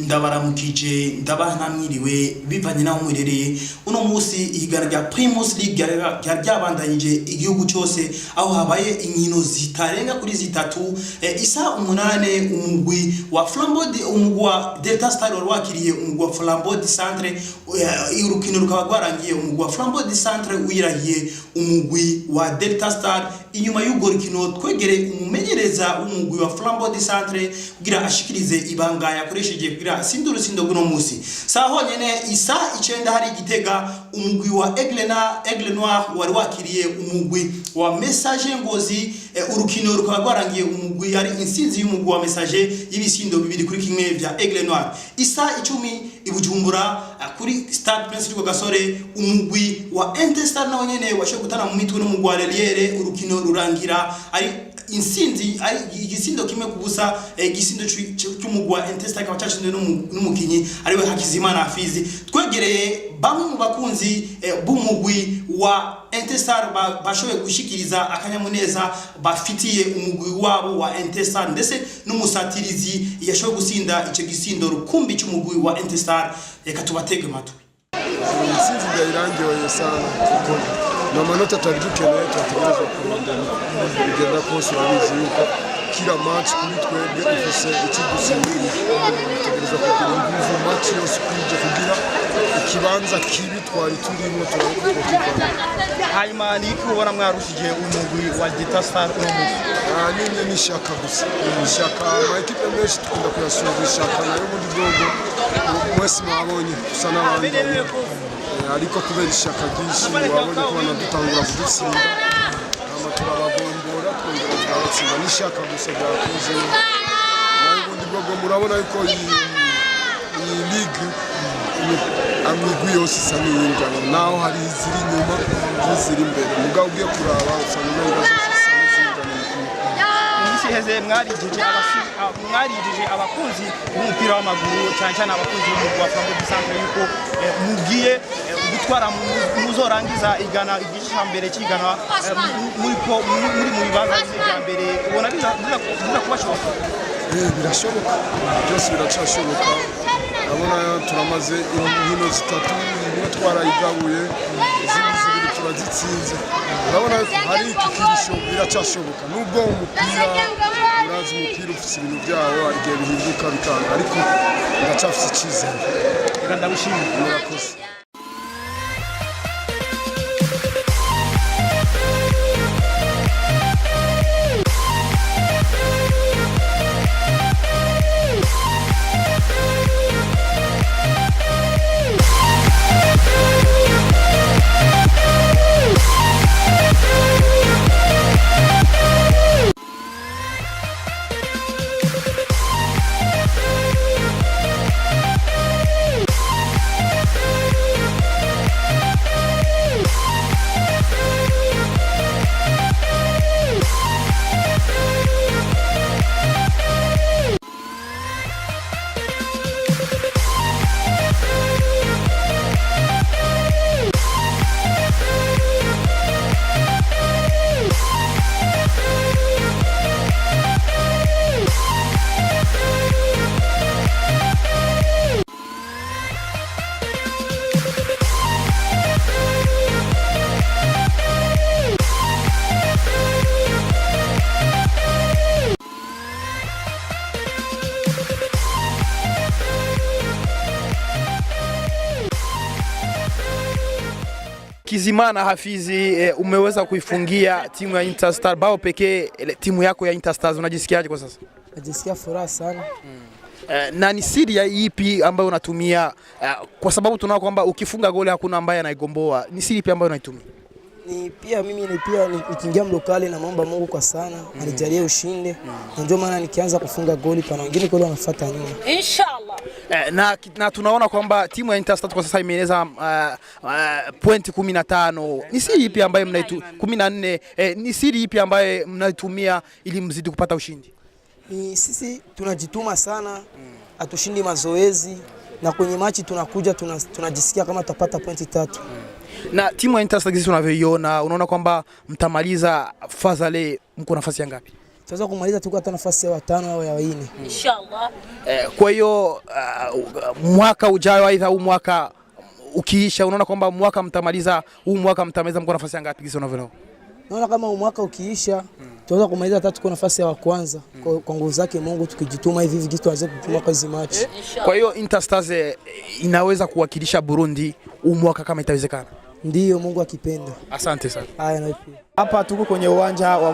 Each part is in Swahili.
ndabaramukije ndabahanamwiriwe bivanye naho mwirereye uno musi ihigana rya Primus League ryabandanyije igihugu cyose aho habaye inkino zitarenga kuri zitatu isa 8 umugwi wa Flambeau umugwi wa Delta Star wakiriye umugwi wa Flambeau du Centre urukino rukaba rwarangiye umugwi wa Flambeau du Centre uyirahiye umugwi wa Delta Star inyuma y'ugo rukino twegere umumenyereza umugwi wa Flambeau du Centre kugira ashikirize ibanga yakoresheje kugira sinduru guno musi saho nyene isa 9 hari Gitega umugwi wa Aigle Noir wari wakiriye umugwi wa Message Ngozi urukino rukaba rwarangiye umugwi ari insinzi y'umugwi wa Message y'ibisindo 2-1 vya Aigle Noir isa 10 ibujumbura kuri Stade Prince Rwa Gasore umugwi wa Intestar nawo nyene washe gutana mu mitwe no mu Gwaleliere urukino rurangira ari insinzi ari igisindo kimwe kubusa igisindo cy'umugwa Intestar akaba cyashinde n'umukinyi ari we Hakizimana Hafizi twegereye bamwe mu bakunzi b'umugwi wa Intestar bashoboye gushikiriza akanyamuneza bafitiye umugwi wabo wa Intestar ndetse n'umusatirizi yashoboye gusinda ico gisindo rukumbi cy'umugwi wa Intestar reka tubatege matwi insinzi yarangiye sana kuko n'amanota twagikeneye twategereje kugenda kose urabizi yuko kila match kuri twebwe ifise ikigusimira tutegereza kugira ingufu match yose kuje kugira ikibanza kibi twari turimo turabikora hanyuma ni kubona mwarushije umugwi wa Delta Star nini nishaka gusa nishaka ma equipe menshi tukunda kuyasubisha kana yo muri bwogo mwese mwabonye gusa n'abandi ariko kubera ishaka ryinshi wabonye ko banadutangura kudutsinda turabagombora twongera turabatsinda n'ishaka gusa byakoze n'ubundi bwogo murabona yuko iyi ligue amigwi yose isa n'iyingana naho hari iziri inyuma n'iziri imbere mugabo ugiye kuraba usanga n'ingo zose isa n'izingana imisi heze mwarijije abakunzi b'umupira w'amaguru cyane abakunzi b'umugwi wa Flambeau du Centre yuko mugiye gutwara muzorangiza igana igisha mbere cy'igana muri bibanza bya mbere ubona biza kubashoboka birashoboka byose biracashoboka abona turamaze inkino zitatu imwe twarayigabuye izindi zibiri turazitsinze urabona hari ikirisho biracashoboka nubwo umupira urazi umupira ufite ibintu byawo arigiye bihinduka bikanga ariko biracafite icyizere reka ndagushimira murakoze Hakizimana Hafizi, umeweza kuifungia timu ya Interstar bao pekee. Timu yako ya Interstar unajisikiaje kwa sasa? Najisikia furaha sana. Na ni siri ya ipi ambayo unatumia kwa sababu tunaona kwamba ukifunga goli hakuna ambaye anaigomboa. Ni siri ipi ambayo unaitumia? Ni pia mimi nikiingia mlokali na maomba Mungu kwa sana anijalie ushinde. Ndio maana nikianza kufunga goli pana wengine goli wanafuata nyuma. Inshallah. Na tunaona kwamba timu ya Interstar kwa sasa imeeneza pointi 15. Ni siri ipi ambayo mnaitumia 14? Ni siri ipi ambayo mnaitumia ili mzidi kupata ushindi? Ni sisi tunajituma sana, atushindi mazoezi na kwenye machi tunakuja tunajisikia kama tutapata pointi 3. Na timu ya Interstar jinsi unavyoiona, unaona kwamba mtamaliza Fazale mko nafasi ya ngapi? Tutaweza kumaliza tuko hata nafasi ya 5 au ya 4. Inshallah. Kwa hiyo mwaka ujao aidha huu mwaka ukiisha, unaona kwamba mwaka mtamaliza mko nafasi ngapi kisa unavyoona? Naona kama mwaka ukiisha tutaweza kumaliza hata tuko nafasi ya kwanza kwa nguvu zake Mungu, tukijituma hivi kitu tuanze kupima kwa hizo match. Kwa hiyo Interstars inaweza kuwakilisha Burundi huu mwaka kama itawezekana. Ndiyo, Mungu akipenda. Asante sana. Haya na pia. Hapa tuko kwenye uwanja wa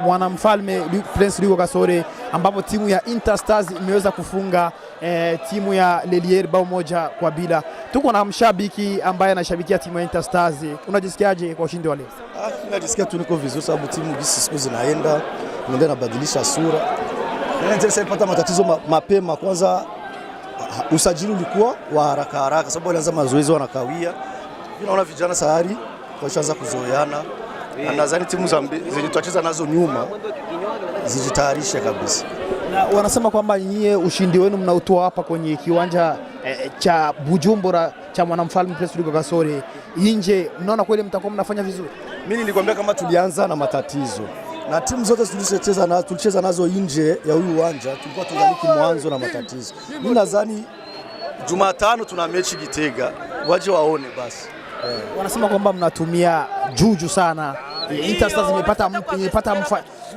Mwanamfalme Prince Rugwe Gasore ambapo timu ya Interstars imeweza kufunga timu ya Lelier bao 1-0. Tuko na mshabiki ambaye anashabikia timu ya Interstars. Unajisikiaje kwa ushindi wa leo? Najisikia tu niko vizuri sababu timu gisi siku zinaenda inabadilisha sura. Sasa ipata matatizo mapema. Kwanza usajili ulikuwa wa haraka sababu walianza mazoezi wanakawia. Naona vijana sayari washaanza kuzoeana. Na nadhani timu zenye tutacheza nazo nyuma zijitayarishe kabisa. Na wanasema kwamba nyie ushindi wenu mnautoa hapa kwenye kiwanja cha Bujumbura cha Mwanamfalme Prince Rugwe Gasore. Nje mnaona kweli mtakuwa mnafanya vizuri? Mimi nilikwambia kama tulianza na matatizo. Na timu zote tulicheza nazo nje ya huyu uwanja tulikuwa tungaliki mwanzo na matatizo. Mimi nadhani Jumatano tuna mechi Gitega, waje waone basi. Wanasema kwamba mnatumia juju sana. Interstars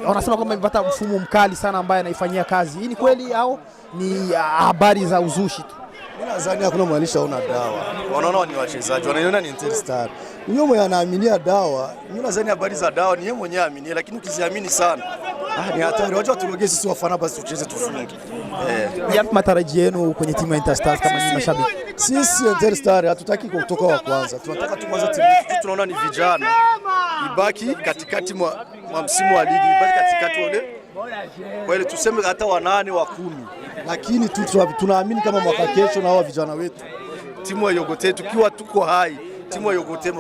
wanasema kwamba imepata mfumo mkali sana ambaye anaifanyia kazi. Hii ni kweli au ni habari za uzushi tu? Mimi nadhani hakuna mwalisha ona dawa. Wanaona ni wachezaji, wanaiona ni Interstar. Yeye mwenye anaaminia dawa, mimi nadhani habari za dawa ni yeye mwenyewe aaminie, lakini ukiziamini sana ni hatari. Wacha tuloge sisi wafana basi tucheze tufunge. Yapi matarajio yenu kwenye timu ya Interstars kama ni mashabiki? Sisi Interstar hatutaki kutoka wa kwanza. Tunataka tuanze timu. Tunaona ni vijana. Ibaki katikati mwa msimu wa ligi, ibaki katikati wale. Kwa hiyo tuseme hata wa 8 wa 10. Lakini tunaamini kama mwaka kesho na hao vijana wetu timu ya Yogote tukiwa tuko hai, timu ya Yogote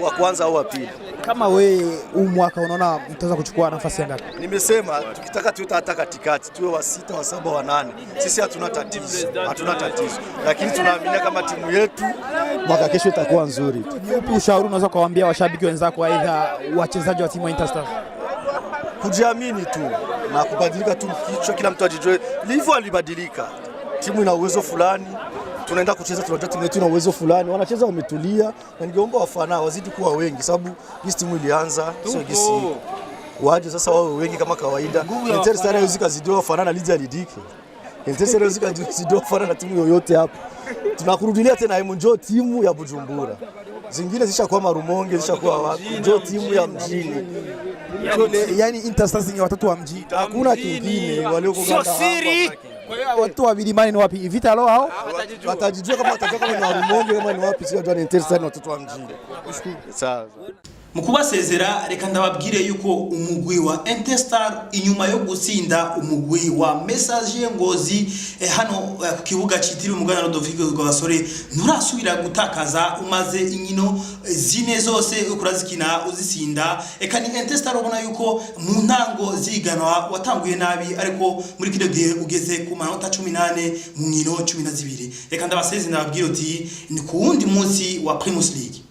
wa kwanza au wa pili. Kama wewe huu mwaka unaona mtaweza kuchukua nafasi ngapi? Nimesema tukitaka tuwe hata katikati, tuwe wa 6, wa 7, wa 8. Sisi hatuna tatizo. Lakini tunaamini kama timu yetu mwaka kesho itakuwa nzuri. Upi ushauri unaweza kuwaambia washabiki wenzako aidha wachezaji wa timu ya Interstars? Kujiamini tu na kubadilika tu kichwa, kila mtu ajijue. Livo alibadilika. Timu ina uwezo fulani. Tunaenda kucheza, tunajua timu yetu ina uwezo fulani. Wanacheza wametulia na ningeomba wafana wazidi kuwa wengi sababu hii timu ilianza sio gisi. Waje sasa wao wengi kama kawaida. Interstars haiwezi kazidio wafana na Lydia Lidike. Interstars haiwezi kazidio wafana na timu yoyote hapa. Tunakurudilia tena njoo timu ya Bujumbura. Zingine zishakuwa Marumonge, zishakuwa wapi? Njoo timu ya mjini. Yani Interstars ni watoto wa mjini. Hakuna kingine walioko Uganda. Sio siri. Watu wa milimani ni wapi? Vita leo hao? Watajijua kama watakuwa kama ni Marumonge kama ni wapi, sio ni Interstars na watoto wa mjini. Sawa. Mukubasezera reka ndababwire yuko umugwi wa Interstar inyuma yo gutsinda umugwi wa Messager Ngozi hano ku kibuga cyitiriwe umugana Rodoviko Gasore nturasubira gutakaza, umaze inkino zine zose ukurazikina uzitsinda. Eka ni Interstar ubona yuko mu ntango ziganwa watanguye nabi ariko muri kino gihe ugeze ku manota 18 mu nkino 12. Reka ndabasezera ndababwire uti ni ku wundi munsi wa Primus League.